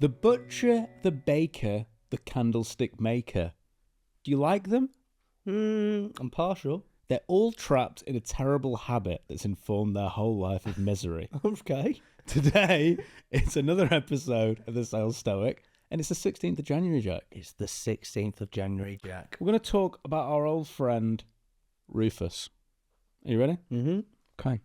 The butcher, the baker, the candlestick maker. Do you like them? I'm partial. They're all trapped in a terrible habit that's informed their whole life of misery. Okay. Today, it's another episode of the Sales Stoic, and it's the 16th of January, Jack. It's the 16th of January, Jack. We're going to talk about our old friend, Rufus. Are you ready? Mm-hmm. Okay.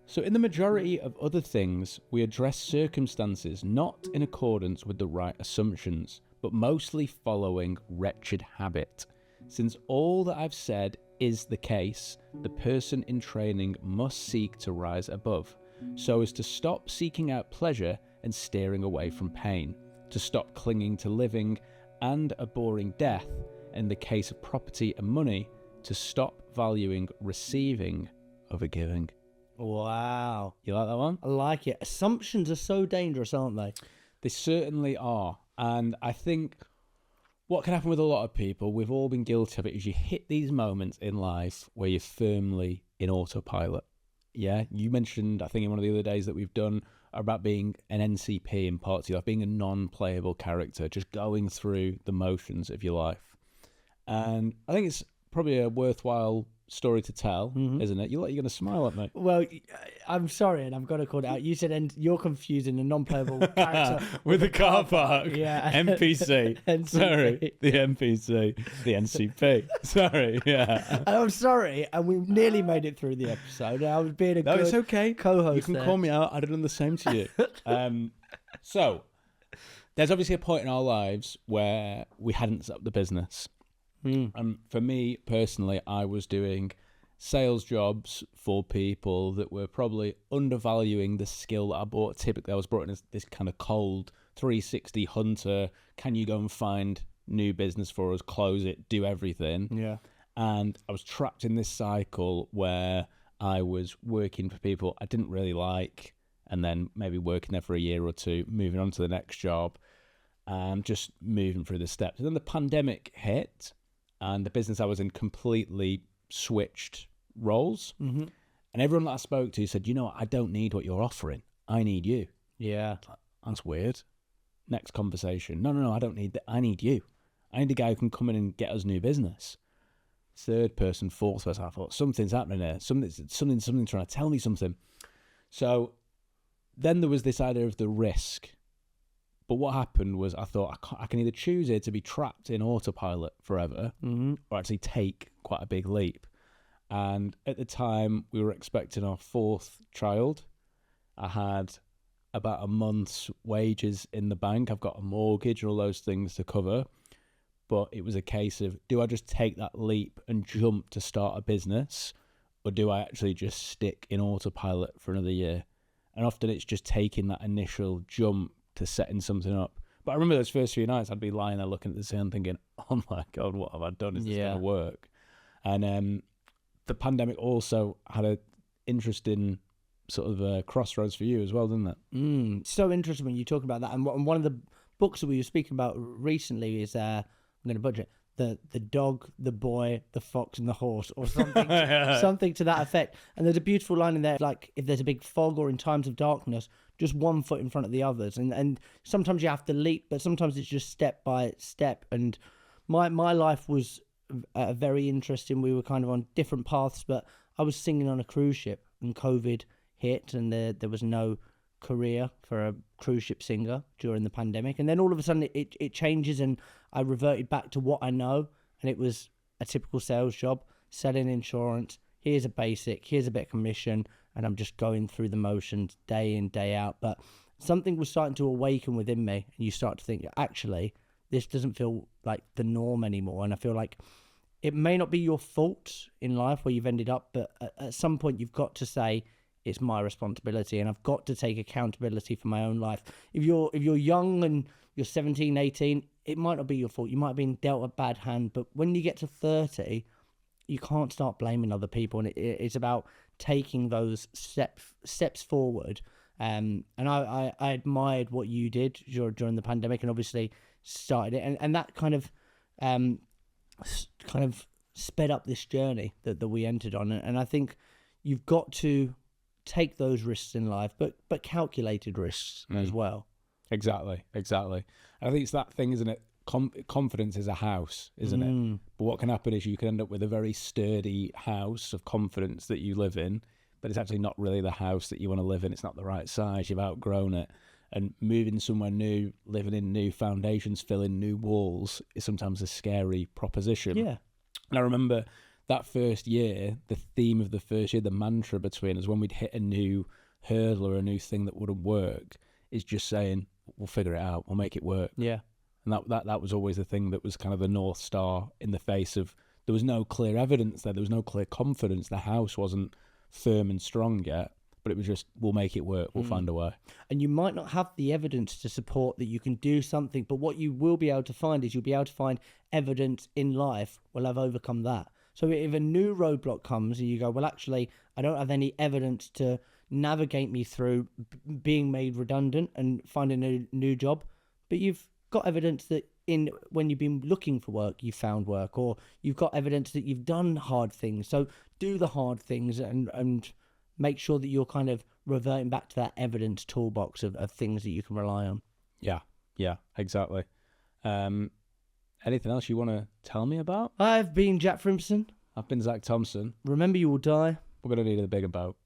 So in the majority of other things, we address circumstances not in accordance with the right assumptions, but mostly following wretched habit. Since all that I've said is the case, the person in training must seek to rise above, so as to stop seeking out pleasure and steering away from pain, to stop clinging to living and a boring death, in the case of property and money, to stop valuing receiving over giving. Wow. You like that one? I like it. Assumptions are so dangerous, aren't they? They certainly are. And I think what can happen with a lot of people, we've all been guilty of it, is you hit these moments in life where you're firmly in autopilot. Yeah, you mentioned, I think in one of the other days that we've done, about being an NCP in parts of your life, being a non-playable character, just going through the motions of your life. And I think it's probably a worthwhile story to tell, isn't it? You're going to smile at me. Well, I'm sorry, and I've got to call it out. You said and you're confusing a non-playable character with a car park. Yeah. NPC. NCP. Sorry, the NPC. The NCP. Sorry, yeah. I'm sorry, and we nearly made it through the episode. I was being a No, good it's okay. co-host. You can there. call me out. I'd have done the same to you. So, there's obviously a point in our lives where we hadn't set up the business. And for me personally, I was doing sales jobs for people that were probably undervaluing the skill that I brought. Typically, I was brought in as this kind of cold 360 hunter. Can you go and find new business for us, close it, do everything? Yeah. And I was trapped in this cycle where I was working for people I didn't really like, and then maybe working there for a year or two, moving on to the next job, and just moving through the steps. And then the pandemic hit, and the business I was in completely switched roles. Mm-hmm. And everyone that I spoke to said, you know what, I don't need what you're offering. I need you. Yeah. That's weird. Next conversation. No, I don't need that. I need you. I need a guy who can come in and get us new business. Third person, fourth person. I thought, something's happening here. Something trying to tell me something. So then there was this idea of the risk. But what happened was I thought I can either choose here to be trapped in autopilot forever or actually take quite a big leap. And at the time, we were expecting our fourth child. I had about a month's wages in the bank. I've got a mortgage and all those things to cover. But it was a case of, do I just take that leap and jump to start a business? Or do I actually just stick in autopilot for another year? And often it's just taking that initial jump to setting something up. But I remember those first few nights, I'd be lying there looking at the ceiling thinking, oh my God, what have I done? Is this going to work? And the pandemic also had an interesting sort of crossroads for you as well, didn't it? So interesting when you talk about that. And one of the books that we were speaking about recently is, I'm going to budget, the dog, the boy, the fox, and the horse, or something, something to that effect. And there's a beautiful line in there, like if there's a big fog or in times of darkness, just one foot in front of the others. And sometimes you have to leap, but sometimes it's just step by step. And my life was very interesting. We were kind of on different paths, but I was singing on a cruise ship, and COVID hit, and there was no career for a cruise ship singer during the pandemic. And then all of a sudden it changes, and I reverted back to what I know, and it was a typical sales job, selling insurance. Here's a basic, here's a bit of commission, and I'm just going through the motions day in, day out. But something was starting to awaken within me, and you start to think, actually, this doesn't feel like the norm anymore. And I feel like it may not be your fault in life where you've ended up, but at some point you've got to say, it's my responsibility, and I've got to take accountability for my own life. If you're young and you're 17, 18, it might not be your fault. You might have been dealt a bad hand, but when you get to 30, you can't start blaming other people, and it's about taking those steps forward. And I admired what you did during the pandemic, and obviously started it, and that kind of sped up this journey that we entered on. And I think you've got to take those risks in life, but calculated risks as well. Exactly. And I think it's that thing, isn't it? Confidence is a house, isn't it? But what can happen is you can end up with a very sturdy house of confidence that you live in, but it's actually not really the house that you want to live in. It's not the right size. You've outgrown it. And moving somewhere new, living in new foundations, filling new walls is sometimes a scary proposition. Yeah. And I remember that first year, the theme of the first year, the mantra between us when we'd hit a new hurdle or a new thing that wouldn't work, is just saying, we'll figure it out, we'll make it work. Yeah. And that was always the thing that was kind of the North Star in the face of, there was no clear evidence there was no clear confidence. The house wasn't firm and strong yet, but it was just, we'll make it work, we'll find a way. And you might not have the evidence to support that you can do something, but what you will be able to find is you'll be able to find evidence in life will have overcome that. So if a new roadblock comes and you go, well, actually, I don't have any evidence to navigate me through being made redundant and finding a new job, but you've got evidence that when you've been looking for work, you found work, or you've got evidence that you've done hard things. So do the hard things and make sure that you're kind of reverting back to that evidence toolbox of things that you can rely on. Yeah, exactly. Anything else you want to tell me about? I've been Jack Frimson. I've been Zach Thompson. Remember, you will die. We're going to need a bigger boat.